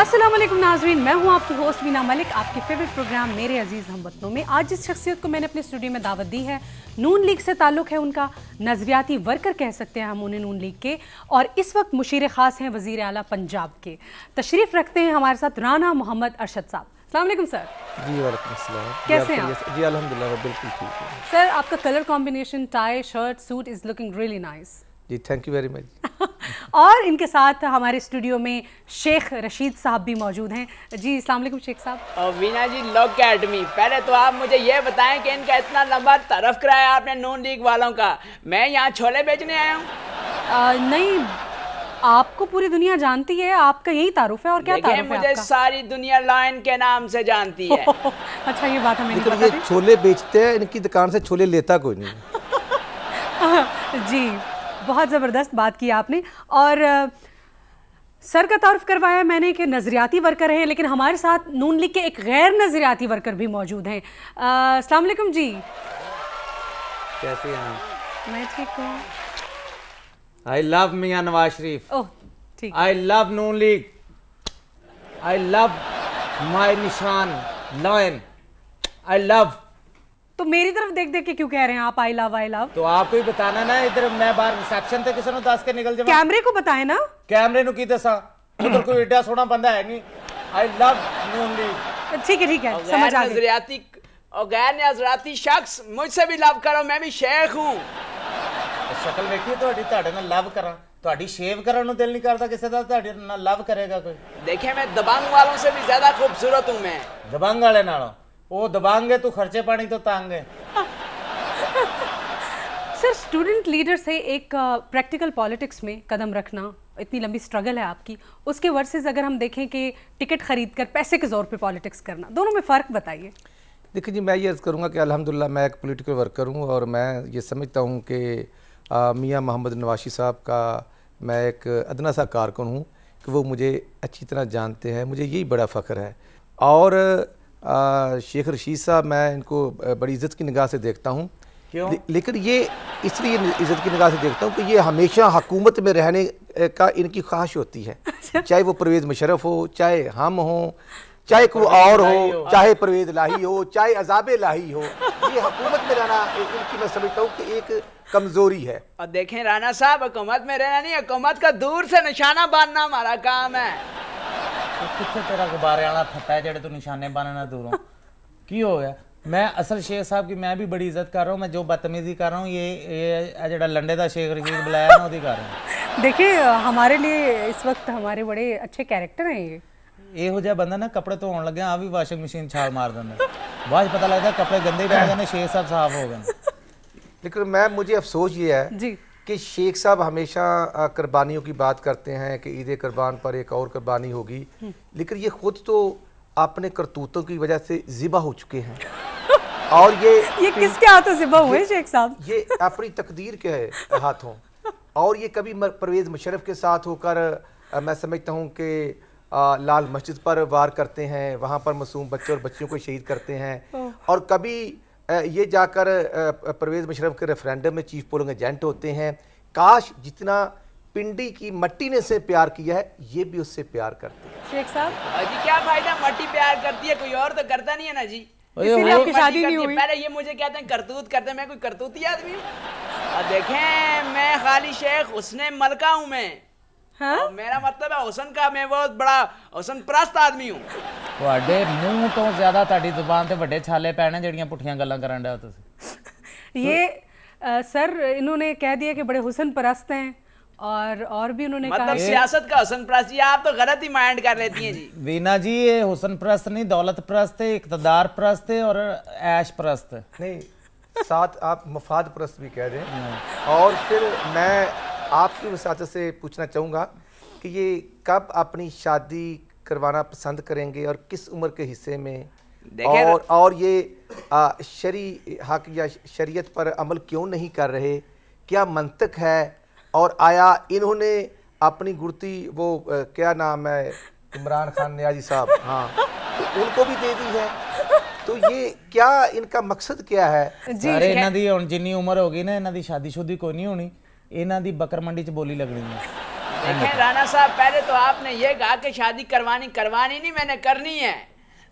अस्सलाम वालेकुम नाज़रीन, मैं हूं आपकी होस्ट मीना मलिक। आपके फेवरेट प्रोग्राम मेरे अजीज़ हमवतनों में आज जिस शख्सियत को मैंने अपने स्टूडियो में दावत दी है, नून लीग से ताल्लुक़ है उनका, नज़रियाती वर्कर कह सकते हैं हम उन्हें नून लीग के, और इस वक्त मुशीर ख़ास हैं वज़ीर आला पंजाब के। तशरीफ़ रखते हैं हमारे साथ राना मोहम्मद अरशद साहब। अस्सलाम वालेकुम सर। जी वालेकुम अस्सलाम। कैसे हैं आप? जी अल्हम्दुलिल्लाह मैं बिल्कुल ठीक हूँ सर। आपका colour combination, tie, shirt, suit is looking really nice. जी, थैंक यू वेरी मच। और इनके साथ हमारे स्टूडियो में शेख रशीद साहब भी मौजूद हैं। जी अस्सलाम वालेकुम शेख साहब। और वीना जी, लुक एट मी। पहले तो आप मुझे ये बताएं कि इनका इतना लंबा तरफ कराया आपने नून लीग वालों का। मैं यहाँ छोले बेचने आया हूँ? नहीं, आपको पूरी दुनिया जानती है, आपका यही तारुफ है। और क्या तारुफ है मुझे आपका? सारी दुनिया लायन के नाम से जानती है। अच्छा, ये बात हमें नहीं लेकिन पता ये थी। छोले बेचते हैं, इनकी दुकान से छोले लेता कोई नहीं। जी, बहुत ज़बरदस्त बात की आपने। और सर का तारुफ करवाया मैंने कि नज़रियाती वर्कर हैं, लेकिन हमारे साथ नून लीग के एक गैर नज़रियाती वर्कर भी मौजूद हैं। अस्सलाम वालेकुम जी। कैसे हैं? मैं ठीक हूँ। आई लव मियां नवाज शरीफ। ओह ठीक। I love Noon league. I love my निशान लायन। I love. तो मेरी तरफ देख देख के क्यों कह रहे हैं आप आई लव आई लव? तो आपको ही बताना ना, इधर मैं बाहर रिसेप्शन ते किसी ने दस के निकल जावा। कैमरे को बताएं ना। कैमरे नु की दसा, उधर कोई एडा सोना बंदा है नहीं। I love Noon league. ठीक है, और समझ आ गई। गैर नजरियाती शख्स मुझसे भी लव करो, मैं भी शेख हूँ। शक्ल देखी ਤੁਹਾਡੇ ਨਾਲ ਲਵ ਕਰਾਂ, ਤੁਹਾਡੀ ਸ਼ੇਵ ਕਰਨ ਨੂੰ ਦਿਲ ਨਹੀਂ ਕਰਦਾ ਕਿਸੇ ਦਾ, ਤੁਹਾਡੇ ਨਾਲ ਲਵ ਕਰੇਗਾ ਕੋਈ? देखिए, मैं दबंग वालों से भी ज्यादा खूबसूरत हूँ। मैं दबंग वाले नालों ਉਹ दबंग है, तू खर्चे पानी तो तंग है। सर, स्टूडेंट लीडर से एक प्रैक्टिकल पॉलिटिक्स में कदम रखना, इतनी लंबी स्ट्रगल है आपकी, उसके वर्सेस अगर हम देखें कि टिकट खरीद कर पैसे के जोर पे पॉलिटिक्स करना, दोनों में फ़र्क बताइए। देखिए जी, मैं ये अर्ज़ करूँगा कि अल्हम्दुलिल्लाह मैं एक पॉलिटिकल वर्कर हूँ और मैं ये समझता हूँ कि मियाँ मोहम्मद नवाशी साहब का मैं एक अदना सा कारकुन हूँ कि वो मुझे अच्छी तरह जानते हैं। मुझे यही बड़ा फ़ख्र है। और शेख रशीद साहब, मैं इनको बड़ी इज़्ज़त की निगाह से देखता हूँ। लेकिन ये इसलिए इज़्ज़त की निगाह से देखता हूँ कि ये हमेशा हुकूमत में रहने का इनकी ख्वाहिश होती है। चाहे वो परवेज़ मुशर्रफ हो, चाहे हम हों, चाहे कोई और हो, चाहे परवेज़ लाही हो, चाहे अज़ाब लाही हो, ये हुकूमत में रहना इनकी मैं समझता हूँ कि एक कमज़ोरी है। और देखें राना साहब, हुकूमत में रहना नहीं, हुकूमत का दूर से निशाना बांधना हमारा काम है। कितने तेरा गुब्बारे वाला फटा है जेड़े तू निशाने बनना दूरों की हो गया? मैं असल शेख साहब की मैं भी बड़ी इज्जत कर रहा हूँ। मैं जो बदतमीजी कर रहा हूँ ये जेड़ा लंडे दा शेख रशीद बुलाया ना, ओदी कर रहा हूँ। देखिए, हमारे लिए इस वक्त हमारे बड़े अच्छे कैरेक्टर हैं ये। ਇਹੋ ਜਿਹਾ ਬੰਦਾ ਨਾ ਕੱਪੜੇ ਧੋਣ ਲੱਗਿਆ ਆ ਵੀ ਵਾਸ਼ਿੰਗ ਮਸ਼ੀਨ ਛਾਲ ਮਾਰ ਦਿੰਦਾ, ਬਾਅਦ ਪਤਾ ਲੱਗਦਾ ਕੱਪੜੇ ਗੰਦੇ ਰਹਿ ਜਾਂਦੇ, शेख साहब साफ हो गए। लेकिन मुझे अफसोस ये है जी कि शेख साहब हमेशा कुर्बानियों की बात करते हैं कि ईद कुर्बान पर एक और कुर्बानी होगी, लेकिन ये खुद तो अपने करतूतों की वजह से ज़िबा हो चुके हैं। और ये किसके हाथों ज़िबा हुए शेख साहब? ये अपनी तकदीर के हाथों। और ये कभी परवेज़ मुशर्रफ के साथ होकर मैं समझता हूँ कि लाल मस्जिद पर वार करते हैं, वहाँ पर मासूम बच्चों और बच्चियों को शहीद करते हैं। और कभी ये जाकर परवेज़ मुशर्रफ के रेफरेंडम में चीफ पोलिंग एजेंट होते हैं। काश जितना पिंडी की मट्टी ने से प्यार किया है, ये भी उससे प्यार करते हैं। शेख साहब जी, क्या फायदा, मट्टी प्यार करती है, कोई और तो करता नहीं है ना जी। इसीलिए आपकी शादी नहीं हुई। पहले ये मुझे कहते हैं करतूत करते हैं, मैं कोई करतूती आदमी हूँ? और देखें, मैं खाली शेख हुस्ने मलका हूँ मैं। हाँ? मेरा मतलब है हुसन का, मैं बहुत बड़ा हुसन परस्त आदमी हूँ। ਤੁਹਾਡੇ ਮੂੰਹ ਤੋਂ ਜ਼ਿਆਦਾ ਤੁਹਾਡੀ ਜ਼ੁਬਾਨ ਤੇ ਵੱਡੇ ਛਾਲੇ ਪੈਣੇ ਜਿਹੜੀਆਂ ਪੁੱਠੀਆਂ ਗੱਲਾਂ ਕਰਨ ਡਿਆ ਤੁਸੀਂ। ये सर इन्होंने कह दिया कि बड़े हुसन परस्त हैं, और भी उन्होंने मतलब कहा सियासत का हुसन परस्त। जी, आप तो गलत ही माइंड कर लेती हैं जी। वीना जी, ये हुसन परस्त नहीं, दौलत परस्त है, इक़्तिदार परस्त है और ऐश परस्त है। नहीं, साथ आप मफाद परस्त भी कह दें। और फिर मैं आपकी वसात से पूछना चाहूँगा कि ये कब अपनी शादी करवाना पसंद करेंगे और किस उम्र के हिस्से में, और ये शरी हक या शरीयत पर अमल क्यों नहीं कर रहे, क्या मंतक है? और आया इन्होंने अपनी गुड़ती वो क्या नाम है, इमरान खान नियाजी साहब, हाँ, तो उनको भी दे दी है। तो ये क्या इनका मकसद क्या है? अरे इन्हां दी हुण जिन्नी उम्र हो गई ना, इन्हां दी शादी शुदी कोई नहीं होनी, इन्हां दी बकर मंडी च बोली लगनी है। देखें राणा साहब, पहले तो आपने ये कहा कि शादी करवानी नहीं, मैंने करनी है।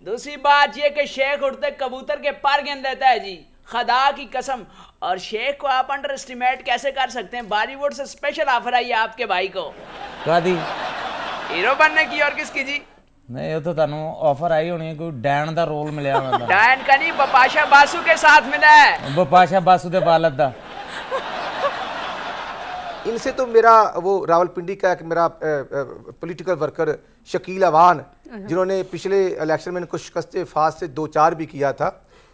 दूसरी बात ये कि शेख उड़ते कबूतर के पर गिन देता है जी, खुदा की कसम। और शेख को आप अंडर एस्टिमेट कैसे कर सकते हैं? बॉलीवुड से स्पेशल ऑफर आई है आपके भाई को। कादी हीरो बनने की और किसकी जी? नहीं, ये तो तानू ऑफर आई होनी है, कोई डैन दा रोल मिलया होना। डैन का नहीं, बपाशा बासु के साथ मिला है। बपाशा बासु दे बालद दा। इनसे तो मेरा वो रावलपिंडी का एक मेरा पॉलिटिकल वर्कर शकील अवान, जिन्होंने पिछले इलेक्शन में इनको शिकस्त फास से 2-4 भी किया था,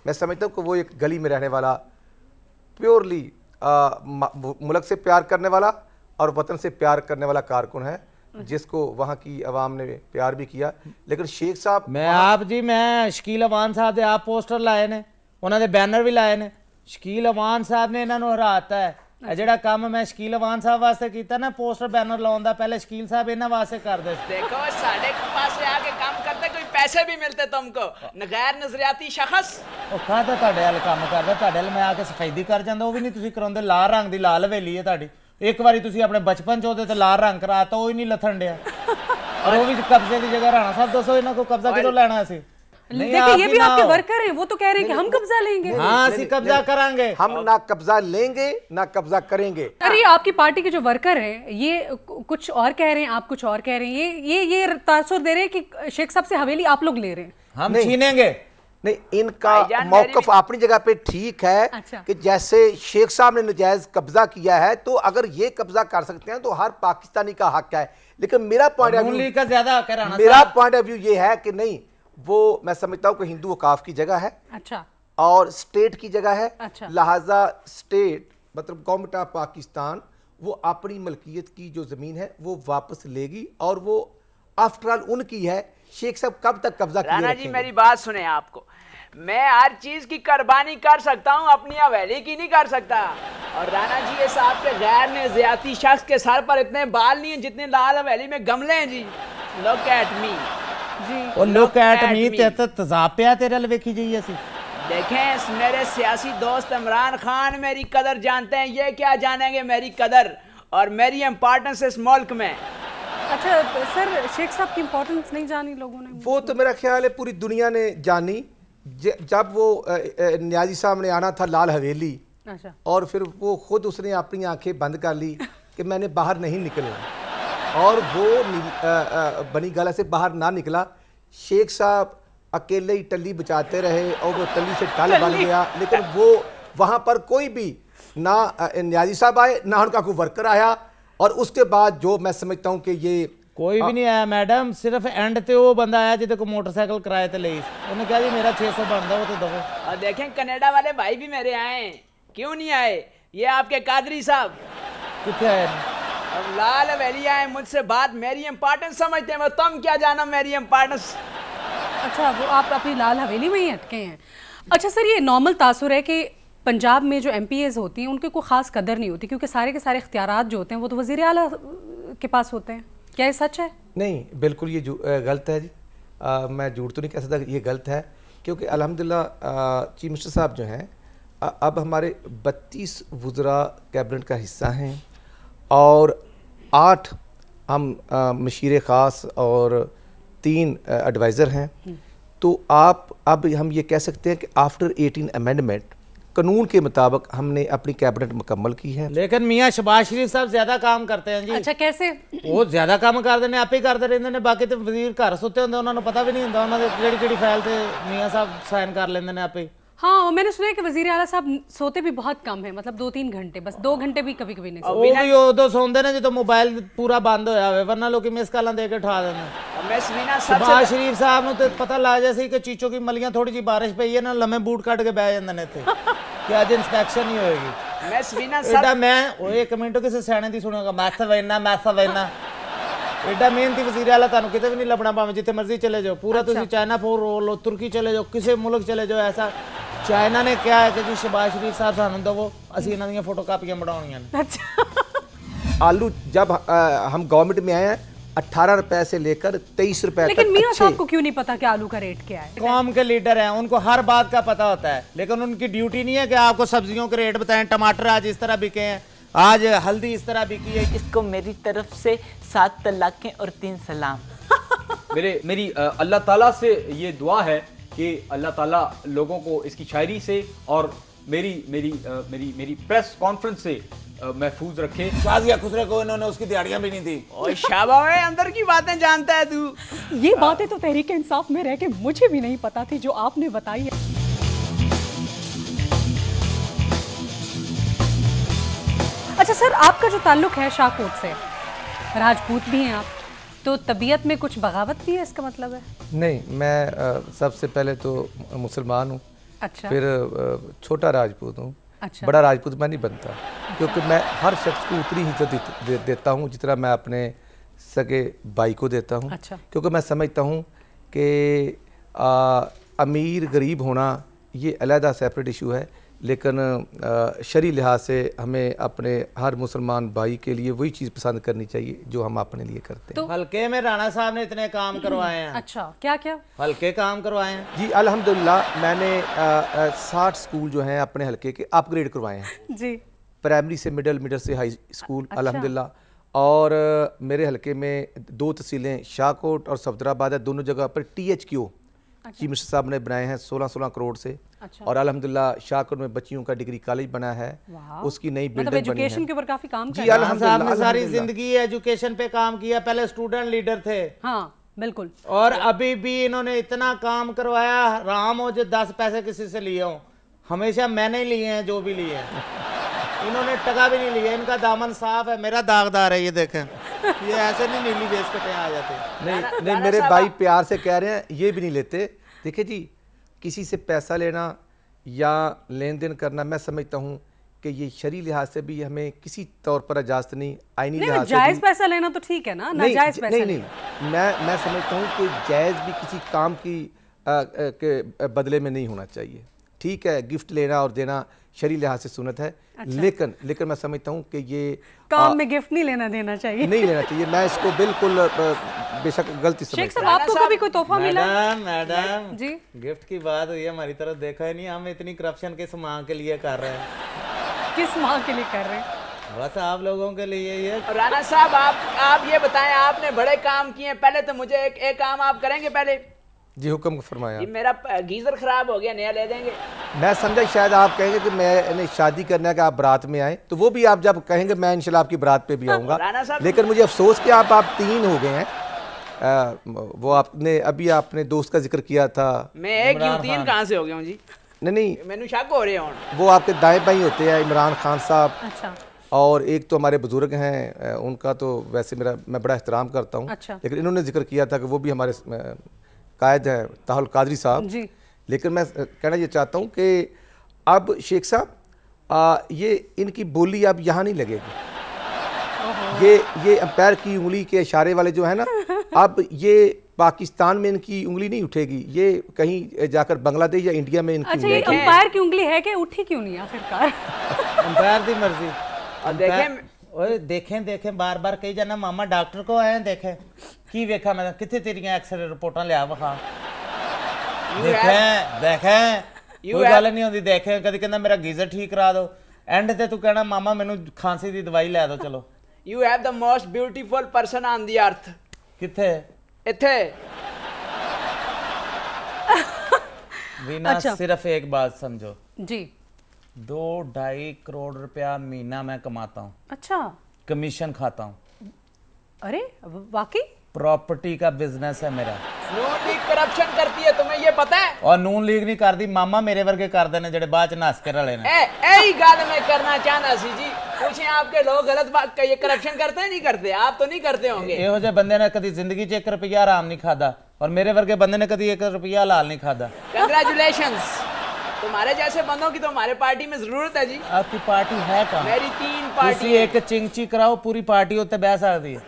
मैं समझता हूँ कि वो एक गली में रहने वाला प्योरली मुल्क से प्यार करने वाला और वतन से प्यार करने वाला कारकुन है, जिसको वहाँ की आवाम ने प्यार भी किया। लेकिन शेख साहब मैं शकील अवान साहब दे आप पोस्टर लाए ने, उन्होंने बैनर भी लाए ने। शकील अवान साहब ने इन्होंने हराता है। ਜਿਹੜਾ ਕੰਮ ਮੈਂ ਸ਼ਕੀਲ ਅਵਾਨ ਸਾਹਿਬ ਵਾਸਤੇ ਕੀਤਾ ਨਾ, ਪੋਸਟਰ ਬੈਨਰ ਲਾਉਂਦਾ, ਪਹਿਲੇ ਸ਼ਕੀਲ ਸਾਹਿਬ ਇਹਨਾਂ ਵਾਸਤੇ ਕਰਦੇ ਸੀ। देखो साढ़े पास से आके काम करते, कोई पैसे भी मिलते तुमको, गैर नजरियाती शख्स। ਉਹ ਕਾਹਦਾ ਤੁਹਾਡੇ ਵੱਲ ਕੰਮ ਕਰਦਾ? ਤੁਹਾਡੇ ਵੱਲ ਮੈਂ ਆ ਕੇ ਸਫੈਦੀ ਕਰ ਜਾਂਦਾ, ਉਹ ਵੀ ਨਹੀਂ ਤੁਸੀਂ ਕਰਾਉਂਦੇ। ਲਾਲ ਰੰਗ ਦੀ ਲਾਲ ਹਵੇਲੀ ਹੈ ਤੁਹਾਡੀ। ਇੱਕ ਵਾਰੀ ਤੁਸੀਂ ਆਪਣੇ ਬਚਪਨ ਚ ਉਹਦੇ ਤੇ ਲਾਲ ਰੰਗ ਕਰਾਤਾ, ਉਹ ਹੀ ਨਹੀਂ ਲੱਥਣ ਡਿਆ। ਔਰ ਉਹ ਵੀ ਕਬਜ਼ੇ ਦੀ ਜਗ੍ਹਾ। ਰਾਣਾ ਸਾਹਿਬ ਦੱਸੋ ਇਹਨਾਂ ਕੋਲ कब्जा ਕਿਦੋਂ ਲੈਣਾ ਸੀ? देखिए ये भी आपके वर्कर हैं, वो तो कह रहे हैं कि हम कब्जा लेंगे। हाँ, ਅਸੀਂ कब्जा करांगे। हम ना कब्जा लेंगे ना कब्जा करेंगे। अरे आपकी पार्टी के जो वर्कर हैं ये कुछ और कह रहे हैं, आप कुछ और कह रहे हैं। ये तासुर दे रहे हैं कि शेख साहब से हवेली आप लोग ले रहे हैं। हम छीनेंगे नहीं, इनका मौकफ अपनी जगह पे ठीक है। अच्छा। कि जैसे शेख साहब ने नजायज कब्जा किया है, तो अगर ये कब्जा कर सकते हैं तो हर पाकिस्तानी का हक है। लेकिन मेरा पॉइंट ऑफ व्यू, ज्यादा हक है राणा साहब। मेरा पॉइंट ऑफ व्यू ये है कि नहीं, वो मैं समझता हूँ कि हिंदू वकाफ की जगह है। अच्छा। और स्टेट की जगह है। अच्छा। लिहाजा स्टेट मतलब गवर्नमेंट ऑफ पाकिस्तान वो अपनी मलकियत की जो ज़मीन है वो वापस लेगी, और वो आफ्टर ऑल उनकी है। शेख साहब कब तक कब्जा किए राणा जी रखेंगे? मेरी बात सुने, आपको मैं हर चीज की कुर्बानी कर सकता हूँ, अपनी हवेली की नहीं कर सकता। और राणा जी ये साहब के गैर नज़रियाती शख्स के सर पर इतने बाल नहीं है जितने लाल हवेली में गमले हैं जी। लुक एट मी जी। ਉਹ ਲੋਕ ਐਟ ਮੀ ਤੇ ਤਜ਼ਾਬ ਪਿਆ ਤੇਰੇ ਵੱਲ ਵੇਖੀ ਜਾਈਏ ਅਸੀਂ। देखें मेरे सियासी दोस्त इमरान खान मेरी कदर जानते हैं, ये क्या जानेंगे मेरी कदर और मेरी इम्पोर्टेंस इस मुल्क में। अच्छा सर, शेख साहब की इम्पोर्टेंस नहीं जानी लोगों ने? वो तो मेरा ख्याल है पूरी दुनिया ने जानी जब वो न्याजी साहब ने आना था लाल हवेली। अच्छा। और फिर वो खुद उसने अपनी आंखें बंद कर ली कि मैंने बाहर नहीं निकलना, और वो बनी गाला से बाहर ना निकला। शेख साहब अकेले ही टल्ली बचाते रहे और वो टल्ली से टल बन गया। लेकिन वो वहाँ पर कोई भी ना न्याजी साहब आए, ना उनका कोई वर्कर आया। और उसके बाद जो मैं समझता हूँ कि ये कोई भी नहीं आया मैडम, सिर्फ एंड ते वो बंदा आया जिसे को मोटरसाइकिल किराए ते ली। उन्होंने कहा जी मेरा 600 बनता, वो तो दो। और देखें कनाडा वाले भाई भी मेरे आए, क्यों नहीं आए? ये आपके कादरी साहब कितने आए? अब लाल हवेली आए, मुझसे बात मेरी इम्पोर्टेंस समझते हैं, तुम क्या जानो मेरी इम्पोर्टेंस। अच्छा, वो आप अपनी लाल हवेली में ही अटके हैं। अच्छा सर, ये नॉर्मल तासुर है कि पंजाब में जो MPAs होती हैं उनकी कोई ख़ास कदर नहीं होती, क्योंकि सारे के सारे इख्तियारात जो होते हैं वो तो वज़ीर आला के पास होते हैं। क्या ये सच है? नहीं, बिल्कुल ये गलत है जी। मैं झूठ तो नहीं कह सकता, ये गलत है। क्योंकि अल्हम्दुलिल्लाह चीफ मिनिस्टर साहब जो हैं अब हमारे 32 वज़रा कैबिनेट का हिस्सा हैं, और 8 हम मशीर ख़ास और 3 एडवाइज़र हैं। तो आप अब हम ये कह सकते हैं कि आफ्टर 18 अमेंडमेंट कानून के मुताबिक हमने अपनी कैबिनेट मुकम्मल की है। लेकिन मियाँ शहबाज शरीफ साहब ज्यादा काम करते हैं जी। अच्छा, कैसे? वो ज्यादा काम करते हैं, आप ही करते रहते हैं। बाकी तो वजीर घर सुते होंगे, उन्होंने पता भी नहीं होता उन्होंने किहड़ी फाइल ते मियाँ साहब साइन कर लेंगे ने आप ही। हाँ, और मैंने सुना है कि वजीर आला साहब सोते भी बहुत कम है, मतलब 2-3 घंटे, बस 2 घंटे भी कभी कभी नहीं सोते। वो भी उदो सोंदे ने जो मोबाइल पूरा बंद होया होवे, वरना लोग मिस कॉलां दे के उठा देंगे। शहबाज शरीफ साहब नूं ते पता लग जाए सी कि चीचो की मलियां थोड़ी जी बारिश पई है ना, लम्मे बूट कट के बह जांदे ने इत्थे कि अज इंस्पेक्शन ही होएगी। एडा मैं ओए 1 मिनट किसी सियाणे दी सुनागा, मैथ वैना एडा मेहनती वजीर आला तुहानूं किते भी नहीं लभना, भावें जिथे मर्जी चले जाओ। पूरा तुसीं चाइना फोर लो, तुर्की चले जाओ, किसी मुल्क चले जाओ। ऐसा चाइना ने क्या है कि जी शहबाज शरीफ साहब सानूं दवो, असीं इन्हां दीयां फोटो कापियां बनाउणियां ने। अच्छा। आलू जब हम गवर्नमेंट में आए हैं 18 रुपए से लेकर 23 रुपए तक। लेकिन मियां साहब को क्यों नहीं पता कि आलू का रेट क्या है? कौम के लीडर हैं, उनको हर बात का पता होता है, लेकिन उनकी ड्यूटी नहीं है कि आपको सब्जियों के रेट बताएं। टमाटर आज इस तरह बिके हैं, आज हल्दी इस तरह बिकी है। इसको मेरी तरफ से 7 तलाक़ें और 3 सलाम। मेरी अल्लाह ताला से ये दुआ है कि अल्लाह ताला लोगों को इसकी शायरी से और मेरी प्रेस कॉन्फ्रेंस से महफूज रखे। शाजिया खुसरे को इन्होंने उसकी दिहाड़ियां भी नहीं दी। ओए शाबाश, अंदर की बातें जानता है तू। ये बातें तो तहरीक इंसाफ में रह के मुझे भी नहीं पता थी जो आपने बताई है। अच्छा सर, आपका जो ताल्लुक है शाहकोट से, राजपूत भी हैं आप, तो तबीयत में कुछ बगावत भी है, इसका मतलब है? नहीं, मैं सबसे पहले तो मुसलमान हूँ। अच्छा। फिर छोटा राजपूत हूँ। अच्छा। बड़ा राजपूत मैं नहीं बनता, क्योंकि मैं हर शख्स को उतनी ही इज्जत देता हूँ जितना मैं अपने सगे भाई को देता हूँ। अच्छा। क्योंकि मैं समझता हूँ कि अमीर गरीब होना ये अलहदा सेपरेट इशू है, लेकिन शरी लिहाज से हमें अपने हर मुसलमान भाई के लिए वही चीज़ पसंद करनी चाहिए जो हम अपने लिए करते हैं। तो हल्के में राणा साहब ने इतने काम करवाए हैं। अच्छा, क्या क्या? हल्के काम करवाए हैं जी अल्हम्दुलिल्लाह। मैंने 60 स्कूल जो हैं अपने हल्के के अपग्रेड करवाए हैं जी। प्राइमरी से मिडिल से हाई स्कूल। अच्छा। अल्हम्दुलिल्लाह। और मेरे हल्के में 2 तहसीलें शाहकोट और सफदराबाद है, दोनों जगह पर THQ चीफ मिनिस्टर साहब ने बनाए हैं 16 करोड़ से। अच्छा। और अल्हम्दुलिल्लाह शाहकोट में बच्चियों का डिग्री कॉलेज बना है, उसकी नई बिल्डिंग बनी है। एजुकेशन के ऊपर काफी काम जी कर रहे हैं। अल्हम्दुलिल्लाह। साहब ने सारी जिंदगी एजुकेशन पे काम किया। पहले स्टूडेंट लीडर थे। हाँ बिल्कुल। और अभी भी इन्होंने इतना काम करवाया, राम हो जो 10 पैसे किसी से लिए हो, हमेशा मैंने ही लिए हैं जो भी लिए हैं। इन्होंने टका भी नहीं लिया। इनका दामन साफ है, मेरा दागदार है, ये देखें। ये ऐसे नहीं नीली बेस कटे आ जाते। नहीं, मेरे भाई प्यार से कह रहे हैं, ये भी नहीं लेते। देखिए जी, किसी से पैसा लेना या लेन देन करना, मैं समझता हूँ कि ये शरी लिहाज से भी हमें किसी तौर पर इजाजत नहीं, आईनी नहीं, लिहाज से जायज भी। पैसा लेना तो ठीक है ना, नाजायज पैसा नहीं, मैं समझता हूँ कि जायज़ भी किसी काम की के बदले में नहीं होना चाहिए। ठीक है, गिफ्ट लेना और देना शरी लिहाज से सुन्नत है। अच्छा। लेकिन मैं समझता हूँ कि ये काम में गिफ्ट नहीं लेना देना चाहिए। नहीं लेना चाहिए। मैं इसको बिल्कुल बेशक गलती शेख समझता साहब, आपको कभी कोई तोहफा मिला? मैडम जी। गिफ्ट की बात हुई है, हमारी तरफ देखा ही नहीं। हम इतनी करप्शन किस मांग के लिए कर रहे हैं? किस माँ के लिए कर रहे हैं? बस आप लोगों के लिए ये। राणा साहब, आप ये बताएं, आपने बड़े काम किए, पहले तो मुझे एक काम आप करेंगे पहले। जी हुक्म फरमाया। ये मेरा गीजर खराब हो गया, नया ले देंगे। मैं समझा शायद आप कहेंगे कि मैंने शादी करना है कि आप बारात में आए, तो वो भी आप जब कहेंगे मैं इंशाल्लाह आपकी बारात पे भी आऊँगा। लेकिन मुझे अफसोस कि आप 3 हो गए हैं। वो आपने अभी आपने दोस्त का जिक्र किया था। मैं 1 क्यों 3 कहाँ से हो गया हूँ जी? नहीं, मैंने शक हो रहे हैं। वो आपके दाएं बाएं होते हैं, इमरान खान साहब। अच्छा। और एक तो हमारे बुजुर्ग हैं, उनका तो वैसे मैं बड़ा एहतराम करता हूँ। अच्छा। लेकिन इन्होंने जिक्र किया था कि वो भी हमारे कायद हैं, ताहुल कादरी साहब जी। लेकिन मैं कहना ये चाहता हूँ कि अब शेख साहब ये इनकी बोली अब यहाँ नहीं लगेगी। ये अंपायर की उंगली के इशारे वाले जो है ना, अब ये पाकिस्तान में इनकी उंगली नहीं उठेगी, ये कहीं जाकर बांग्लादेश या इंडिया में इनकी अच्छा, ये अंपायर की उंगली है कि उठी क्यों नहीं आखिरकार? अंपायर की मर्जी। और देखें बार बार कही जाना मामा डॉक्टर को आए देखें की वेखा मैं कितने तेरियां एक्सरे रिपोर्टां लिया वखा देखें कोई गल नहीं होंदी। देखें कदी कहंदा मेरा गीजर ठीक करा दो, एंड ते तू कहना मामा मैनू खांसी दी दवाई लै दो। चलो you have the most beautiful person on the earth. किथे? इथे। वीना अच्छा। सिर्फ एक बात समझो जी। 2-2.5 करोड़ रुपया महीना मैं कमाता हूँ। अच्छा। कमीशन खाता हूँ। अरे वाकई? प्रॉपर्टी का बिजनेस है मेरा। नून लीग करप्शन करती है, तुम्हें ये पता है? और नून लीग नहीं करती, मामा मेरे वर्गे कर देने जेडे बाद च नस के रले ने। यही गल मैं करना चाहना सी जी। पूछें आपके लोग गलत बात ये करप्शन करते हैं नहीं करते? आप तो नहीं करते होंगे। ਇਹੋ ਜਿਹੇ ਬੰਦੇ ਨੇ ਕਦੀ ਜ਼ਿੰਦਗੀ 'ਚ 1 ਰੁਪਿਆ ਆਰਾਮ ਨਹੀਂ ਖਾਦਾ, और मेरे वर्गे बंदे ने कभी 1 रुपया हलाल नहीं खादा। कंग्रेचुलेशंस, तुम्हारे जैसे बंदों की तो हमारे पार्टी में जरूरत है जी। आपकी पार्टी है कहाँ? मेरी 3 पार्टी। तुसी एक चिंगची कराओ, पूरी पार्टी उत्ते बह सकती है।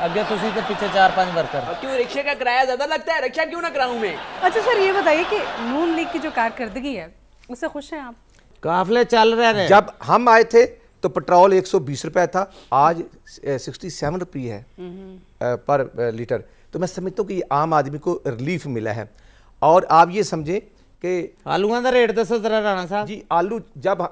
अगे तुसी तो पीछे 4-5 वर्कर। क्यों रिक्शे का किराया ज्यादा लगता है? रिक्शा क्यों ना कराऊं मैं? अच्छा सर, ये बताइए कि नून लीग की जो कारकर्दगी है उससे खुश हैं आप? काफिले चल रहे हैं। जब हम आए थे तो पेट्रोल 120 रुपए था, आज 67 रुपये है पर लीटर। तो मैं समझता हूँ कि आम आदमी को रिलीफ मिला है। और आप ये समझें कि आलूओं का रेट दसो जरा राणा साहब जी। आलू जब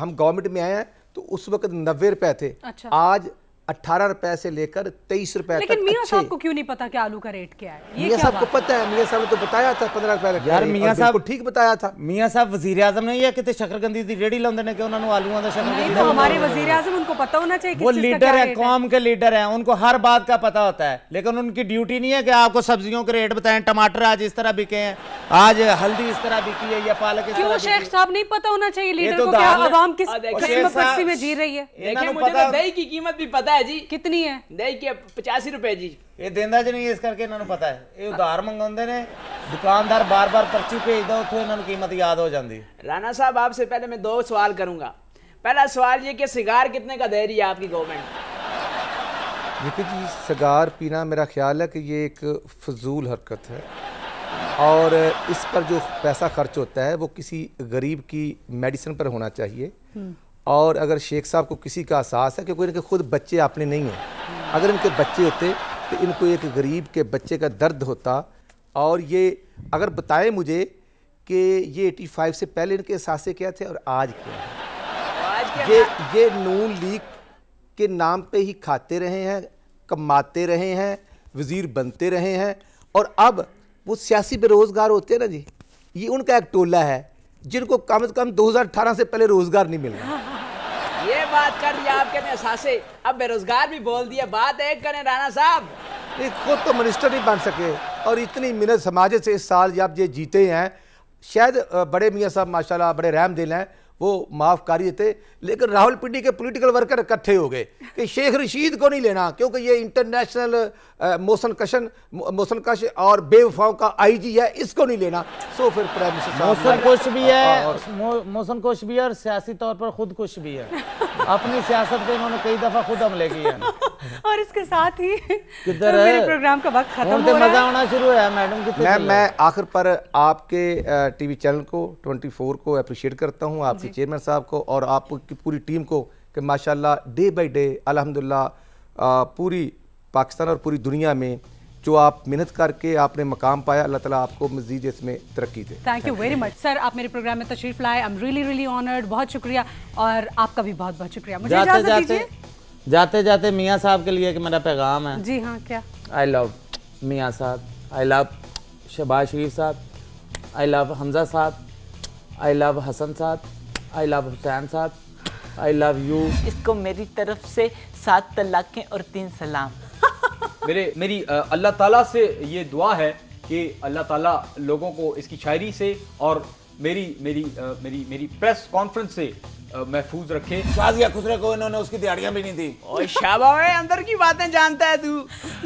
हम गवर्नमेंट में आए हैं तो उस वक्त 90 रुपए थे। अच्छा। आज 18 रुपए से लेकर 23 रुपए तक। लेकिन मियां साहब को क्यों नहीं पता कि आलू का रेट क्या है? ये मियां क्या साहब को बात पता है, मियां साहब ने तो बताया था 15 रुपए का। यार मियां साहब ठीक बताया था। मियां साहब वजीर आजम नहीं है कि शकरकंदी की रेडी लाਉਂਦੇ ਨੇ कि उन्होंने आलूओं का नहीं, शकरकंदी तो हमारे वजीर आजम, उनको पता होना चाहिए वो किस चीज़ का लीडर क्या है, रेट कौम के लीडर हैं, उनको हर बात का पता होता है, लेकिन उनकी ड्यूटी नहीं है कि आपको सब्जियों के रेट बताएं। टमाटर आज इस तरह बिके हैं, आज हल्दी इस तरह बिकी है या पालक इस क्यों तरह शेख बिकी साहब नहीं पता होना चाहिए लीडर तो को क्या दाल है। आवाम किस देखिए, किस्म शेख साहब- परिस्थिति में जी रही है? देखिए, इन्होंने मुझे पता- तो दही की कीमत भी पता है जी। कितनी है? दही के 85 रुपए जी। ये देंदा ज नहीं, इस करके इन्होंने पता है। ये उधार मंगाते ने, दुकानदार बार बार पर्ची भेजदा, उत्थों इन्होंने कीमत याद हो जाती। राणा साहब, आपसे पहले मैं 2 सवाल करूंगा। पहला सवाल ये कि सिगार कितने का दे रही है आपकी गवर्नमेंट? देखिए जी, सिगार पीना मेरा ख्याल है कि ये एक फजूल हरकत है, और इस पर जो पैसा खर्च होता है वो किसी गरीब की मेडिसिन पर होना चाहिए। और अगर शेख साहब को किसी का एहसास है, क्योंकि इनके खुद बच्चे आपने नहीं हैं, अगर इनके बच्चे होते तो इनको एक गरीब के बच्चे का दर्द होता। और ये अगर बताएं मुझे कि ये 85 से पहले इनके एहसास क्या थे और आज क्या है। आज के ये नून लीग के नाम पे ही खाते रहे हैं, कमाते रहे हैं, वजीर बनते रहे हैं, और अब वो सियासी बेरोजगार होते हैं ना जी, ये उनका एक टोला है जिनको कम से कम 2018 से पहले रोजगार नहीं मिल रहा। ये बात कर रही है आप कहते हैं सासे, अब बेरोजगार भी बोल दिया। बात एक करें राणा साहब, ये खुद तो मिनिस्टर नहीं बन सके, और इतनी मिन्नत समाज से इस साल जब ये जीते हैं, शायद बड़े मियाँ साहब माशाल्लाह बड़े रहम दिल हैं, वो माफ़ कर ही थे, लेकिन रावलपिंडी के पॉलिटिकल वर्कर इकट्ठे हो गए कि शेख रशीद को नहीं लेना, क्योंकि ये इंटरनेशनल मोशन कश और बेवफाओं का आईजी है, इसको नहीं लेना। सो फिर प्राइम मिनिस्टर मौसम कुछ भी है, मौसम कुछ भी है, और सियासी तौर पर खुद कुछ भी है। अपनी सियासत पे इन्होंने कई दफा खुद हमले किए हैं। और इसके साथ ही किधर मेरे है? प्रोग्राम का वक्त खत्म ਹੁਣ हो ਤੇ रहा मजा है। आना शुरू है मैडम। कितने मैं आखिर पर आपके टीवी चैनल को 24 को अप्रिशिएट करता हूँ, आपके चेयरमैन साहब को और आपकी पूरी टीम को, कि माशाल्लाह डे बाय डे अल्हम्दुलिल्लाह पूरी पाकिस्तान और पूरी दुनिया में जो आप मेहनत करके आपने मकाम पाया, अल्लाह ताला आपको मज़ीद इसमें तरक्की दे। Thank you very much sir, आप मेरे प्रोग्राम में तशरीफ लाए। आई एम रियली ऑनर्ड, बहुत शुक्रिया, और आपका भी बहुत बहुत शुक्रिया। मुझे इजाजत दीजिए। जाते जाते मियाँ साहब के लिए कि मेरा पैगाम है। जी हाँ, क्या? आई लव मियाँ साहब, आई लव शहबाज शरीफ साहब, आई लव हमजा साहब, आई लव हसन साहब, आई लव हुसैन साहब, आई लव यू। इसको मेरी तरफ से 7 तलाक़ें और 3 सलाम। मेरी अल्लाह ताला से ये दुआ है कि अल्लाह ताला लोगों को इसकी शायरी से और मेरी प्रेस कॉन्फ्रेंस से महफूज रखे। शाजिया खुसरे को इन्होंने उसकी दिहाड़ियाँ भी नहीं दी। और शाबाश, अंदर की बातें जानता है तू।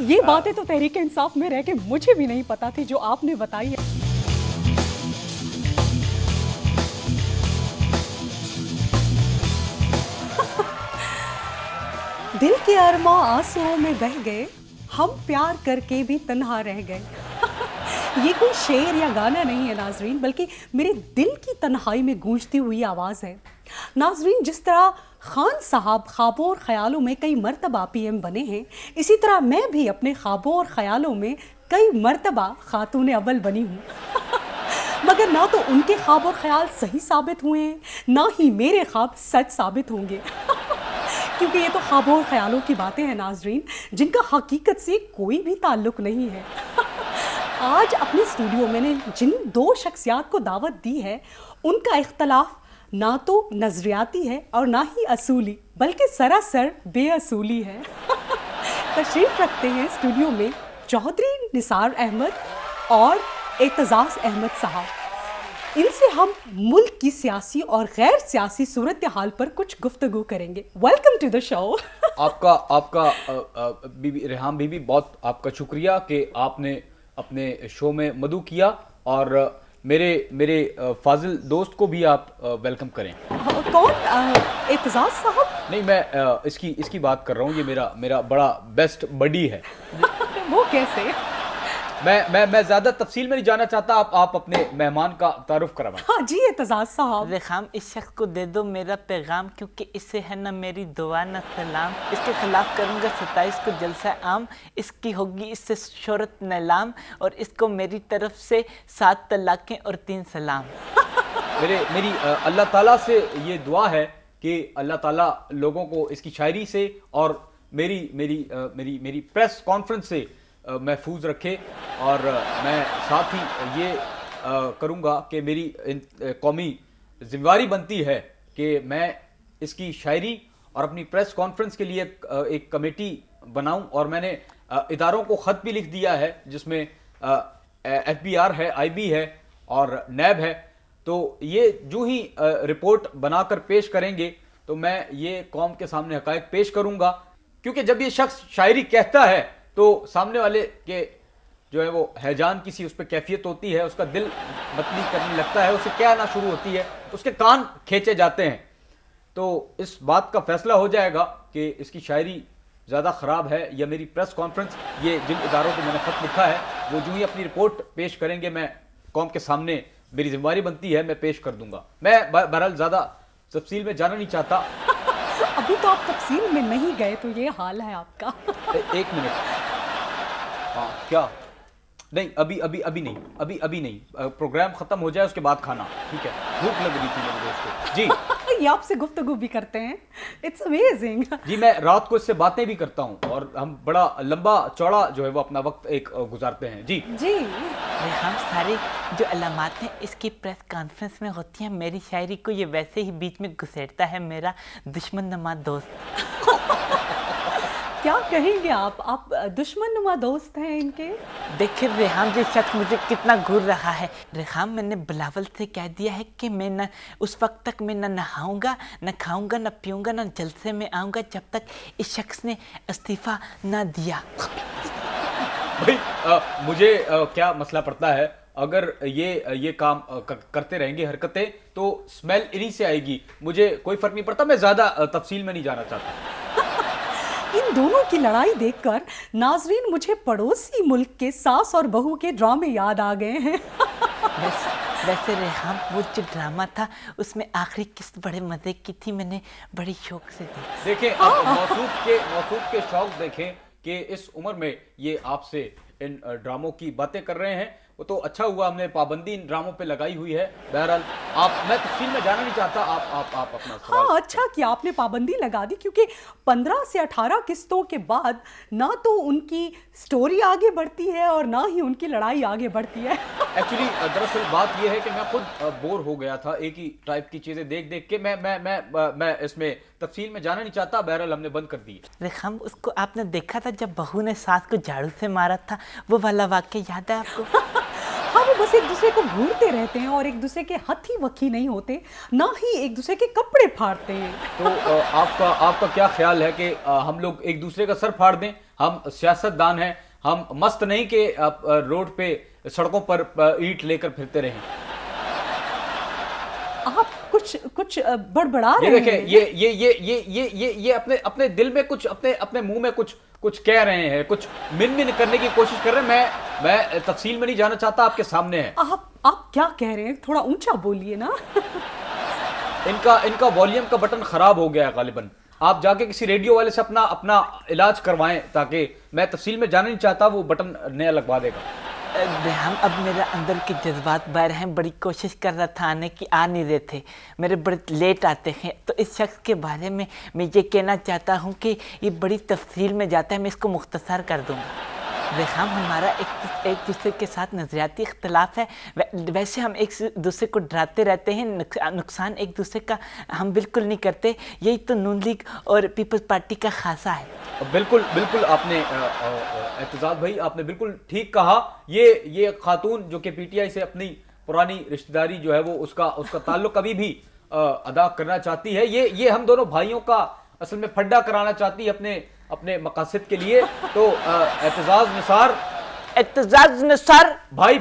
ये बातें तो तहरीक इंसाफ में रह के मुझे भी नहीं पता थी, जो आपने बताई है। दिल के अरमा आंसुओं में बह गए, हम प्यार करके भी तन्हा रह गए। ये कोई शेर या गाना नहीं है नाजरीन, बल्कि मेरे दिल की तन्हाई में गूंजती हुई आवाज़ है। नाजरीन, जिस तरह खान साहब ख्वाबों और ख़यालों में कई मरतबा पीएम बने हैं, इसी तरह मैं भी अपने ख्वाबों और ख़यालों में कई मरतबा खातून अव्वल बनी हूँ। मगर ना तो उनके ख्वाब और ख्याल सही साबित हुए हैं, ना ही मेरे ख्वाब सच साबित होंगे। क्योंकि ये तो ख्वाबों और ख्यालों की बातें हैं नाजरीन, जिनका हकीकत से कोई भी ताल्लुक नहीं है। आज अपने स्टूडियो में ने जिन 2 शख्सियात को दावत दी है, उनका इख्तलाफ ना तो नजरियाती है और ना ही असूली, बल्कि सरासर बेअसूली है। तशरीफ रखते हैं स्टूडियो में चौधरी निसार अहमद और एतजाज़ अहमद साहब। इनसे हम मुल्क की सियासी और गैर सियासी सूरत हाल पर कुछ गुफ्तगू करेंगे। Welcome to the show. आपका बीबी रेहाम बीबी, बहुत आपका शुक्रिया कि आपने अपने शो में मदू किया, और मेरे फाजिल दोस्त को भी आप वेलकम करें। कौन? एतजाज़ साहब? नहीं, मैं इसकी बात कर रहा हूँ। ये मेरा बड़ा बेस्ट बडी है। वो कैसे? मैं ज्यादा तफसील में नहीं जाना चाहता, आप अपने मेहमान का तारुफ करवाएं। हाँ जी एतजाज़ साहब। रेहाम, इस शख्स को दे दो मेरा पैगाम, क्योंकि इससे है ना मेरी दुआ न सलाम। इसके खिलाफ करूँगा 27 को जलसा आम, इसकी होगी इससे शोहरत नीलाम, और इसको मेरी तरफ से 7 तलाक़ें और 3 सलाम। मेरी अल्लाह ताला से ये दुआ है कि अल्लाह ताला लोगों को इसकी शायरी से और मेरी मेरी मेरी मेरी प्रेस कॉन्फ्रेंस से महफूज रखे। और मैं साथ ही ये करूँगा कि मेरी कौमी जिम्मेवारी बनती है कि मैं इसकी शायरी और अपनी प्रेस कॉन्फ्रेंस के लिए एक कमेटी बनाऊं। और मैंने इदारों को ख़त भी लिख दिया है जिसमें FBI है, IB है और नैब है। तो ये जो ही रिपोर्ट बनाकर पेश करेंगे तो मैं ये कौम के सामने हकायक पेश करूंगा, क्योंकि जब ये शख्स शायरी कहता है तो सामने वाले के जो है वो हैजान की सी उस पर कैफियत होती है, उसका दिल मतली करने लगता है, उसे क्या आना शुरू होती है, उसके कान खींचे जाते हैं। तो इस बात का फैसला हो जाएगा कि इसकी शायरी ज़्यादा ख़राब है या मेरी प्रेस कॉन्फ्रेंस। ये जिन इदारों को मैंने ख़त लिखा है वो जो ही अपनी रिपोर्ट पेश करेंगे, मैं कौम के सामने मेरी जिम्मेवारी बनती है, मैं पेश कर दूंगा। मैं बहरहाल ज़्यादा तफसील में जाना नहीं चाहता। अभी तो आप तफसील में नहीं गए तो ये हाल है आपका। एक मिनट, हाँ क्या नहीं, अभी नहीं, प्रोग्राम खत्म हो जाए उसके बाद खाना, ठीक है? भूख लग रही थी मेरे दोस्त को जी। ये आपसे गुफ्तगू भी करते हैं, इट्स अमेजिंग। जी मैं रात को इससे बातें भी करता हूँ और हम बड़ा लंबा चौड़ा जो है वो अपना वक्त एक गुजारते हैं जी। हम सारी जो अलामात हैं इसकी प्रेस कॉन्फ्रेंस में होती हैं। मेरी शायरी को ये वैसे ही बीच में घुसेड़ता है मेरा दुश्मन नुमा दोस्त। क्या कहेंगे आप दुश्मन नुमा दोस्त हैं इनके? देखिए रेहाम जी शख्स मुझे कितना घूर रहा है। रेहाम मैंने बिलावल से कह दिया है कि मैं न उस वक्त तक मैं न नहाऊंगा, न खाऊंगा, न पीऊंगा, न जलसे में आऊंगा जब तक इस शख्स ने इस्तीफा न दिया। भाई मुझे क्या मसला पड़ता है, अगर ये काम करते रहेंगे हरकतें तो स्मेल इन्हीं से आएगी, मुझे कोई फर्क नहीं पड़ता। मैं ज्यादा तफसील में नहीं जाना चाहता। इन दोनों की लड़ाई देखकर नाजरीन मुझे पड़ोसी मुल्क के सास और बहू के ड्रामे याद आ गए हैं। वैसे रेहाम वो जो ड्रामा था उसमें आखिरी किस्त बड़े मजे की थी, मैंने बड़ी शौक से देखी। देखें आप मौसूफ के शौक देखें कि इस उम्र में ये आपसे इन ड्रामों की बातें कर रहे हैं, वो तो अच्छा हुआ हमने पाबंदी इन ड्रामों पे लगाई हुई है। बहरहाल मैं तफसील में जाना नहीं चाहता, आप अपना सवाल। हाँ अच्छा किया आपने पाबंदी लगा दी, क्योंकि 15 से 18 किस्तों के बाद ना तो उनकी स्टोरी आगे बढ़ती है और ना ही उनकी लड़ाई आगे बढ़ती है। एक्चुअली दरअसल बात यह है कि मैं खुद बोर हो गया था एक ही टाइप की चीजें देख देख के। मैं इसमें तफसील में जाना नहीं चाहता। बहरहाल हमने बंद कर दी। रेखम उसको आपने देखा था जब बहू ने सास को झाड़ू से मारा था, वो वाला वाक्य याद है आपको? हाँ वो बस एक दूसरे को घूरते रहते हैं और एक दूसरे के हथी वकी नहीं होते, ना ही एक दूसरे के कपड़े फाड़ते हैं। तो आपका क्या ख्याल है कि हम लोग एक दूसरे का सर फाड़ दें? हम सियासतदान हैं, हम मस्त नहीं कि रोड पे सड़कों पर ईंट लेकर फिरते रहें। आप कुछ बड़बड़ा रहे हैं। देखिए ये अपने दिल में कुछ अपने मुंह में कुछ कह रहे हैं, कुछ मिन करने की कोशिश कर रहे हैं। मैं तफसील में नहीं जाना चाहता, आपके सामने है। आप क्या कह रहे हैं? थोड़ा ऊंचा बोलिए ना। इनका वॉल्यूम का बटन खराब हो गया है गालिबन। आप जाके किसी रेडियो वाले से अपना इलाज करवाएं, ताकि मैं तफसील में जाना नहीं चाहता, वो बटन नया लगवा देगा। हम अब मेरे अंदर के जज्बात बाहर हैं, बड़ी कोशिश कर रहा था आने की, आ नहीं रहे थे, मेरे बड़े लेट आते हैं। तो इस शख्स के बारे में मैं ये कहना चाहता हूँ कि ये बड़ी तफसील में जाता है, मैं इसको मुख्तसर कर दूँगा। रेहाम हमारा एक दूसरे के साथ नज़रियाती इख्तलाफ है। वैसे हम एक दूसरे को डराते रहते हैं, नुकसान एक दूसरे का हम बिल्कुल नहीं करते। यही तो नून लीग और पीपल्स पार्टी का खासा है। बिल्कुल आपने एतजाज भाई आपने बिल्कुल ठीक कहा। ये खातून जो कि पीटीआई से अपनी पुरानी रिश्तेदारी जो है वो उसका ताल्लुक अभी भी अदा करना चाहती है। ये हम दोनों भाइयों का असल में फड्डा कराना चाहती है अपने मकासद के लिए। तो एतजाज निसार भाई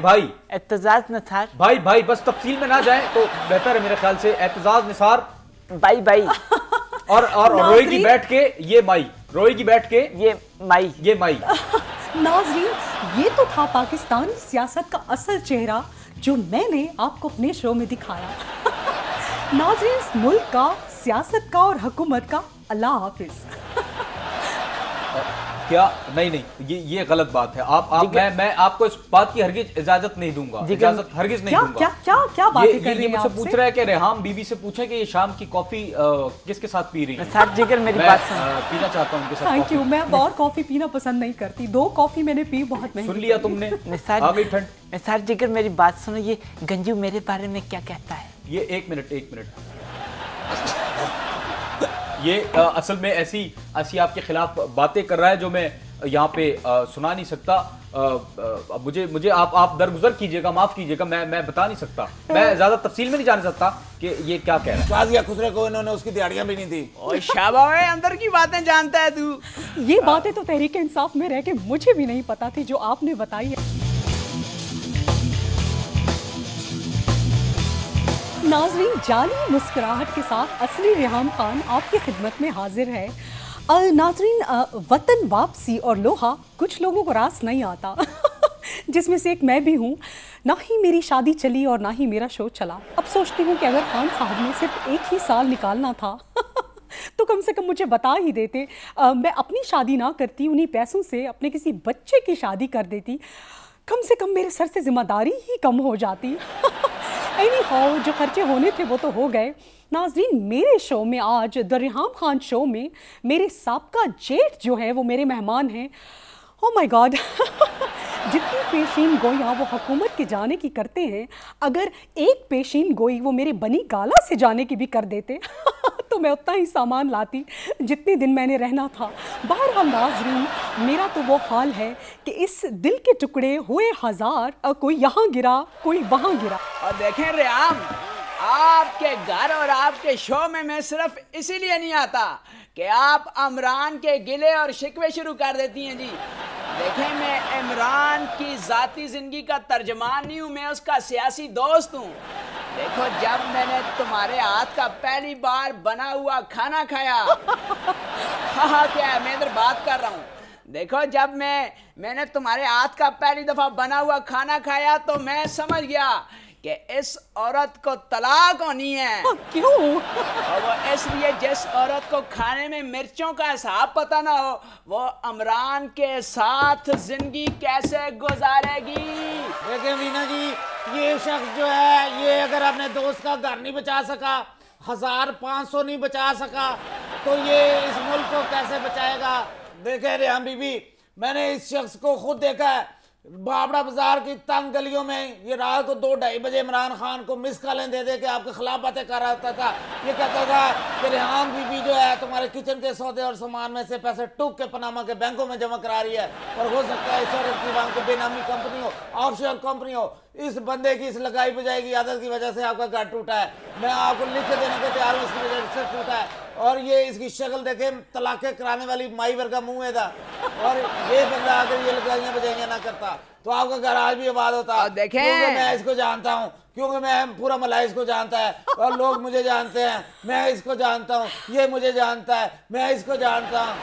बस तफसील में ना जाए तो बेहतर है मेरे ख्याल से। एतजाज निसार भाई और रोएगी बैठ के ये माई, रोएगी बैठ के ये माई। नाज़रीन ये तो था पाकिस्तानी सियासत का असल चेहरा जो मैंने आपको अपने शो में दिखाया। नाज़रीन इस मुल्क का, सियासत का और हुकूमत का अल्लाह हाफिज। क्या नहीं नहीं, ये गलत बात है। आप मैं आपको इस बात की हरगिज इजाजत नहीं दूंगा, इजाजत हरगिज नहीं दूंगा। क्या बातें कर रही हैं? मुझसे पूछ रहा है कि रेहाम बीबी से पूछे कि ये शाम की कॉफी किसके साथ पी रही है। निसार जिगर मेरी बात सुन, पीना चाहता हूं उनके साथ। Thank you. मैं और कॉफी पीना पसंद नहीं करती, 2 कॉफी मैंने पी, बहुत महंगी। सुन लिया तुमने? आ गई ठंड। निसार जिगर मेरी बात सुनो, ये गंजू मेरे बारे में क्या कहता है? ये एक मिनट ये असल में ऐसी आपके खिलाफ बातें कर रहा है जो मैं यहाँ पे सुना नहीं सकता। मुझे आप दरगुजर कीजिएगा, माफ कीजिएगा, मैं बता नहीं सकता, मैं ज्यादा तफसील में नहीं जान सकता कि ये क्या कह रहा है। खुसरे को इन्होंने उसकी दिहाड़ियां भी नहीं दी। ओए शाबाश, अंदर की बातें जानता है तू। ये बातें तो तहरीक इंसाफ में रह के मुझे भी नहीं पता थी जो आपने बताई है। नाज़रीन, जाली मुस्कुराहट के साथ असली रेहाम खान आपकी खिदमत में हाजिर है। नाज़रीन, वतन वापसी और लोहा कुछ लोगों को रास नहीं आता जिसमें से एक मैं भी हूँ। ना ही मेरी शादी चली और ना ही मेरा शो चला। अब सोचती हूँ कि अगर खान साहब ने सिर्फ 1 ही साल निकालना था तो कम से कम मुझे बता ही देते। मैं अपनी शादी ना करती, उन्हीं पैसों से अपने किसी बच्चे की शादी कर देती, कम से कम मेरे सर से जिम्मेदारी ही कम हो जाती। एनीहाउ, जो खर्चे होने थे वो तो हो गए। नाज़रीन, मेरे शो में आज द रेहाम खान शो में मेरे साबका जेठ जो है वो मेरे मेहमान हैं। ओह माय गॉड जितनी पेशीन गोइयाँ वो हुकूमत के जाने की करते हैं, अगर एक पेशीन गोई वो मेरे बनी गाला से जाने की भी कर देते तो मैं उतना ही सामान लाती जितने दिन मैंने रहना था। बहरहाल नाज़रीन, मेरा तो वो हाल है कि इस दिल के टुकड़े हुए 1000, कोई यहाँ गिरा कोई वहाँ गिरा। और देखें रेहाम, आपके घर और आपके शो में मैं सिर्फ इसीलिए नहीं आता कि आप इमरान के गिले और शिकवे शुरू कर देती हैं जी। देखें, मैं इमरान की ज़ाती ज़िंदगी का तर्जमान नहीं हूँ, मैं उसका सियासी दोस्त हूँ। देखो, जब मैंने तुम्हारे हाथ का पहली बार बना हुआ खाना खाया हाँ क्या है, मैं इधर बात कर रहा हूँ। देखो, जब मैंने तुम्हारे हाथ का पहली दफ़ा बना हुआ खाना खाया तो मैं समझ गया कि इस औरत को तलाक होनी है। क्यों? और वो इसलिए, जिस औरत को खाने में मिर्चों का हिसाब पता ना हो वो इमरान के साथ जिंदगी कैसे गुजारेगी। देखिए मीना जी, ये शख्स जो है, ये अगर अपने दोस्त का घर नहीं बचा सका, 1500 नहीं बचा सका, तो ये इस मुल्क को कैसे बचाएगा। देखे रेहाम बीबी, मैंने इस शख्स को खुद देखा है बाबड़ा बाजार की तंग गलियों में। ये रात को 2-2:30 बजे इमरान खान को मिस कॉलें दे के आपके खिलाफ बातें कर रहा था। ये कहता था कि रेहाम बीबी जो है तुम्हारे किचन के सौदे और सामान में से पैसे टूक के पनामा के बैंकों में जमा करा रही है, और हो सकता है इस औरत की वहां को बेनामी कंपनी हो, ऑफशोर कंपनी हो। इस बंदे की इस लगाई बजाई की आदत की वजह से आपका घर टूटा है। मैं आपको लिख के देने को तैयार हूँ, इसकी वजह से टूटा है। और ये इसकी शक्ल देखे, तलाके कराने वाली माई वर्गा मुंह है था, और ये बंदा अगर ये लगाइयां बजाइयां ना करता तो आपका घर आज भी आबाद होता। देखें, क्योंकि मैं इसको जानता हूँ, क्योंकि मैं पूरा मलाई इसको जानता है, और लोग मुझे जानते हैं, मैं इसको जानता हूँ, ये मुझे जानता है, मैं इसको जानता हूँ।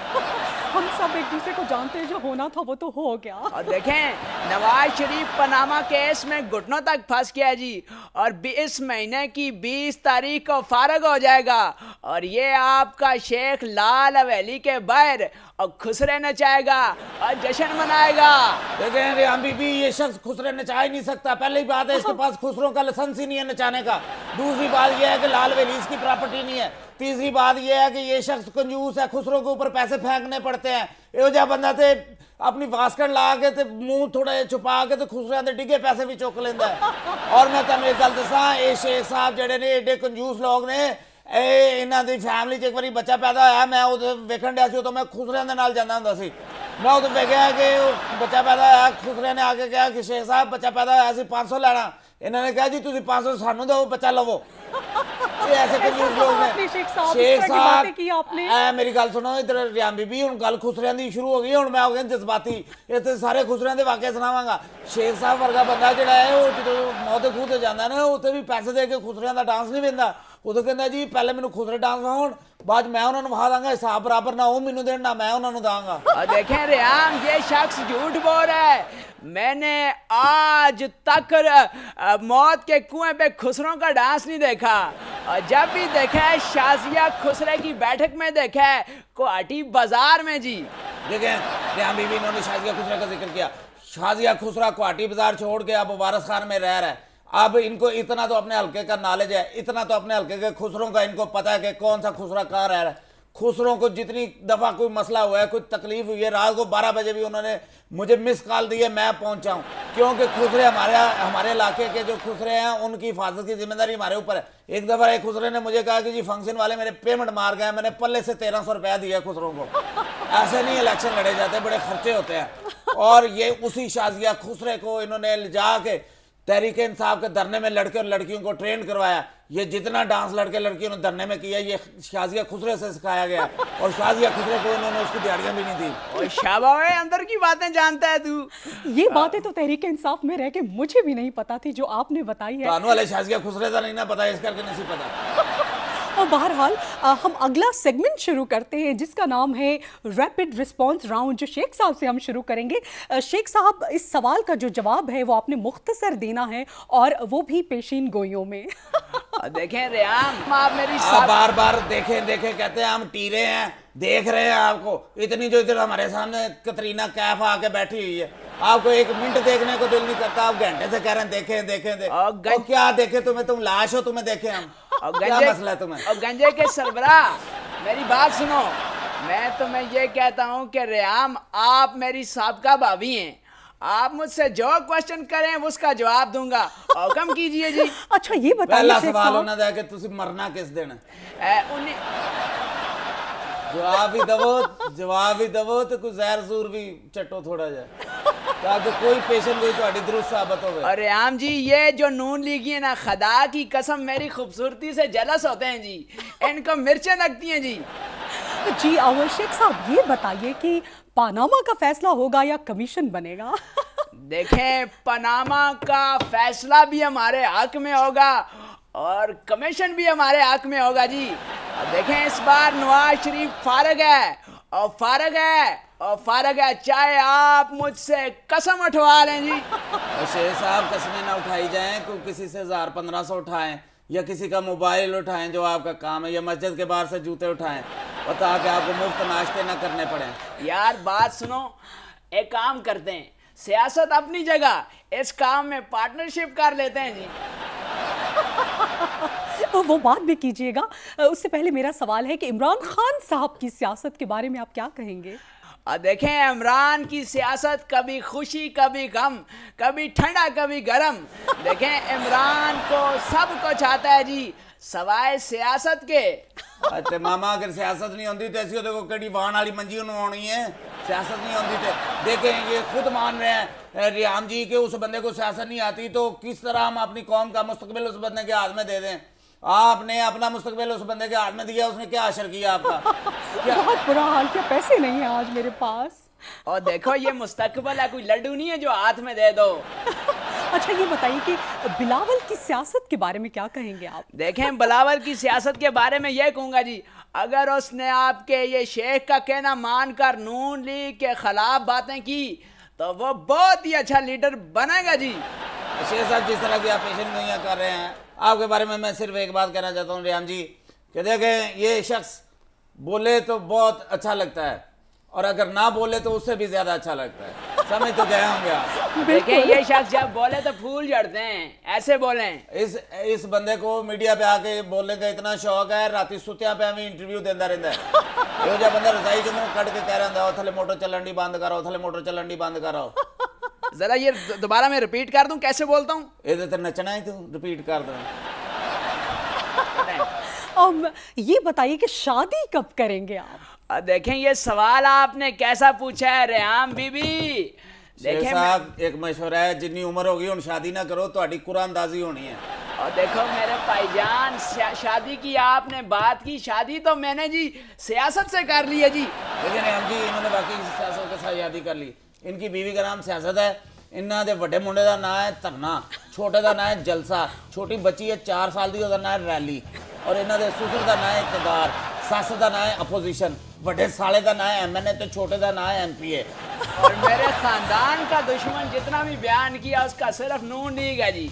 हम सब एक दूसरे को जानते हैं, जो होना था वो तो हो गया। और देखें, नवाज शरीफ पनामा केस में घुटनों तक फंस गया जी, और इस महीने की 20 तारीख को फारग हो जाएगा, और ये आपका शेख लाल हवेली के बाहर और खुसरे नचाएगा और जश्न मनाएगा। देखें रेहाम बीबी, ये शख्स खुसरे नचा ही नहीं सकता। पहली बात है, इसके पास खुसरों का लाइसेंस ही नहीं है नचाने का। दूसरी बात यह है कि लाल हवेली इसकी प्रॉपर्टी नहीं है। तीसरी बात यह है कि ये शख्स कंजूस है, खुसरों के ऊपर पैसे फेंकने पड़ते हैं। यो जा बंदा थे अपनी वास्कट ला के ते मुंह थोड़ा छुपा के तो खुसरिया के डिगे पैसे भी चुक लेंदा है। और मैं तुहानू एक गल दसां, ये शेख साहब जेडे ने एडे कंजूस लोग ने, इन्हां दी फैमिली च एक बारी बच्चा पैदा होया, मैं उदों वेखण दिया सी, उदों मैं खुसरिया दे नाल जांदा हुंदा सी। मैं उदों वेखिया कि बच्चा पैदा होया, खुसरिया ने आके कहा कि शेख साहब बच्चा पैदा होया सी, 500 लेना। इन्होंने कहा जी तुसीं 500 सानू दो, बच्चा लवो। ये ऐसे कंजूस लोग ने। शेख साहब मेरी गल सुनो, इधर रेहाम बीबी, हुण गल खुसरियां दी शुरू हो गई, हुण मैं हो गया जज्बाती, इत्थे सारे खुसरियां दे वाकये सुनावांगा। शेख साहब वर्गा बंदा जिहड़ा है, वो जदों मौत दे खूह ते जांदा ना, उत्थे भी पैसे दे के खुसरियां दा डांस नहीं वेंदा। उदों कहंदा जी पहले मैनूं खुसरे डांस विखाउण, बाद मैं उन्होंने वहा दांगा, हिसाब बराबर ना वो मैनू देन ना मैं उन्होंने दांगा। और देखें रेहाम, ये शख्स झूठ बोल रहा है। मैंने आज तक मौत के कुएं पे खुसरों का डांस नहीं देखा, और जब भी देखा है शाजिया खुसरे की बैठक में देखा है, गुवाहाटी बाजार में जी। देखें रेहान बीबी इन्होंने शाजिया खुसरा का जिक्र किया। शाजिया खुसरा गुवाहाटी बाजार छोड़ के अब वारिस खान में रह रहा है। अब इनको इतना तो अपने हल्के का नॉलेज है, इतना तो अपने हल्के के खुसरों का इनको पता है कि कौन सा खुसरा कहाँ रह रहा है। खुसरों को जितनी दफ़ा कोई मसला हुआ है, कोई तकलीफ हुई है, रात को 12 बजे भी उन्होंने मुझे मिस कॉल दी है, मैं पहुंचा हूं, क्योंकि खुसरे हमारे इलाके के जो खुसरे हैं उनकी हिफाजत की जिम्मेदारी हमारे ऊपर है। एक दफ़ा एक खुसरे ने मुझे कहा कि जी फंक्शन वाले मेरे पेमेंट मार गए, मैंने पल्ले से 1300 रुपया दिया खुसरों को। ऐसे नहीं इलेक्शन लड़े जाते, बड़े खर्चे होते हैं। और ये उसी शाजिया खुसरे को इन्होंने ले जा के तहरीक इंसाफ के धरने में लड़के और लड़कियों को ट्रेन करवाया। ये जितना डांस लड़के लड़कियों ने धरने में किया ये शाजिया खुसरे से सिखाया गया, और शाजिया खुसरे को इन्होंने उसकी दिहाड़ियां भी नहीं दी। और शाबाश, अंदर की बातें जानता है तू। ये बातें तो तहरीक इंसाफ में रह के मुझे भी नहीं पता थी जो आपने बताई है। तानू वाले शाजिया खुसरे का नहीं ना पता, इस करके नहीं पता। और बहरहाल हम अगला सेगमेंट शुरू करते हैं जिसका नाम है रैपिड रिस्पांस राउंड, जो शेख साहब से हम शुरू करेंगे। शेख साहब, इस सवाल का जो जवाब है वो आपने मुख्तसर देना है, और वो भी पेशीन गोइयों में। देखें रेहान, आप मेरी बार बार देखें कहते हैं हम टीरे हैं, देख रहे हैं आपको। इतनी जो इधर हमारे सामने कतरीना कैफ आके बैठी हुई है, आपको एक मिनट देखने को दिल नहीं करता, आप घंटे से कह रहे हैं देखें। और क्या देखे तुम्हें? तुम लाश हो, तुम्हें देखे हम? क्या मसला है तुम्हें? और गंजे के सरबरा, मेरी बात सुनो। मैं तुम्हें ये कहता हूँ कि रेहान, आप मेरी साबका भाभी हैं, आप मुझसे जो क्वेश्चन करें उसका जवाब दूंगा, हुक्म कीजिए जी। अच्छा ये बताइए पहला सवाल होना था कि तुसी मरना किस दिन है? जवाब ही दवो तो कुछ जहर जूर भी चटो थोड़ा जाए, ताकि कोई पेशेंट कोई तुम्हारी दुरुस्त साबित हो। अरे आम जी, ये जो नून लीगी है ना, खुदा की कसम मेरी खूबसूरती से जलस होते हैं जी, इनको मिर्चें लगती हैं जी। जी शेख साहब, ये बताइए कि पनामा का फैसला होगा या कमीशन बनेगा? देखें, पनामा का फैसला भी हमारे हक में होगा और कमीशन भी हमारे हक में होगा जी। देखें, इस बार नवाज शरीफ फारग है, चाहे आप मुझसे कसम उठवा लें जी। शेख साहब, कसमें ना उठाई जाएं, कोई किसी से 1000-1500 उठाएं, या किसी का मोबाइल उठाएं जो आपका काम है, या मस्जिद के बाहर से जूते उठाएं, बता के आपको मुफ्त नाश्ते ना करने पड़े। यार बात सुनो, एक काम करते हैं, सियासत अपनी जगह, इस काम में पार्टनरशिप कर लेते हैं जी। वो बात भी कीजिएगा। उससे पहले मेरा सवाल है कि इमरान खान साहब की सियासत के बारे में आप क्या कहेंगे? देखें, इमरान की सियासत कभी खुशी कभी गम, कभी ठंडा कभी गरम। देखें, इमरान को सब कुछ आता है जी, सवाए सियासत के। अच्छा मामा, अगर सियासत नहीं होती तो ऐसी देखो कड़ी वाहन वाली मंजी उन्होंने है, सियासत नहीं होती तो देखें ये खुद मान रहे हैं रेहान जी के उस बंदे को सियासत नहीं आती, तो किस तरह हम अपनी कौम का मुस्तकबिल उस बंदे के हाथ में दे दें? आपने अपना मुस्तकबिल उस बंदे के हाथ में दिया, उसने क्या असर किया आपका? क्या बहुत बुरा हाल, क्या पैसे नहीं है आज मेरे पास। और देखो, ये मुस्तकबिल है, कोई लड्डू नहीं है जो हाथ में दे दो। अच्छा ये बताइए कि बिलावल की सियासत के बारे में क्या कहेंगे आप? देखें, बिलावल की सियासत के बारे में ये कहूँगा जी, अगर उसने आपके ये शेख का कहना मानकर नून लीग के खिलाफ बातें की तो वो बहुत ही अच्छा लीडर बनेगा जी। शेख साहब, जिस तरह की आप पेशेंट गोइयां कर रहे हैं, आपके बारे में मैं सिर्फ एक बात कहना चाहता हूँ रेहान जी, कि देखें ये शख्स बोले तो बहुत अच्छा लगता है, और अगर ना बोले तो उससे भी ज्यादा अच्छा लगता है। समझ तो गए होंगे आप। देखें, ये शख्स जब बोले तो फूल झड़ते हैं, ऐसे बोलें। इस बंदे को मीडिया पे आके बोलने का इतना शौक है, राती सुत्या पे हमें इंटरव्यू देता रहता है। ये जो बंदा रजाई जो मुंह कट के कह रहा है, थले मोटर चलन दी बंद करो, थले मोटर चलन दी बंद करो। जरा ये दोबारा मैं रिपीट कर दूं, कैसे बोलता हूँ? ये तो नचना है, तू रिपीट कर दो। ये बताइए कि शादी कब करेंगे आप? देखें, ये सवाल आपने कैसा पूछा है रेहान बीबी। देखें साहब, एक मशवरा है, जितनी उम्र होगी उन शादी ना करो, तो कुरानदाजी होनी है। और देखो मेरे भाईजान, शादी की आपने बात की, शादी तो मैंने जी सियासत से कर ली है जी। लेकिन हम जी इन्होंने बाकी सियासत के साथ शादी कर ली। इनकी बीवी का नाम सियासत है, इन्हों के बड़े मुंडे का नाम है धरना, छोटे का नाम है जलसा, छोटी बच्ची है 4 साल की, उसका नाम है रैली, और इन्हों के ससुर का नाम है इकतदार, सस का नाम है अपोजिशन। ਵੱਡੇ ਸਾਲੇ ਦਾ ਨਾਂ ਹੈ MN ਤੇ ਛੋਟੇ ਦਾ ਨਾਂ ਹੈ MP है। और मेरे खानदान का दुश्मन जितना भी बयान किया उसका सिर्फ नून लीग है जी।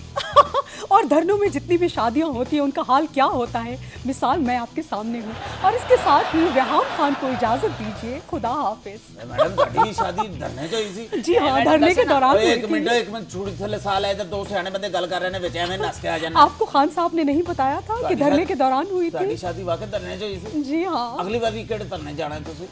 और धरनों में जितनी भी शादियां होती हैं उनका हाल क्या होता है, मिसाल मैं आपके सामने हूँ। और इसके साथ ही रेहाम खान को इजाजत दीजिए, खुदा हाफिज। मैडम ਤੁਹਾਡੀ ਸ਼ਾਦੀ ਧਰਨੇ ਚ ਹੋਈ ਸੀ? जी हाँ, धरने के दौरान हुई एक थी। मिनट छुड़ी थले साल है इधर दो सियाने बंदे गल कर रहे ने विच एवें नस के आ जाना। आपको खान साहब ने नहीं बताया था कि धरने के दौरान हुई थी? ਤੁਹਾਡੀ ਸ਼ਾਦੀ ਵਾकई धरने ਚ होई सी? जी हाँ। अगली बार किहड़े धरने जाना है तुसीं?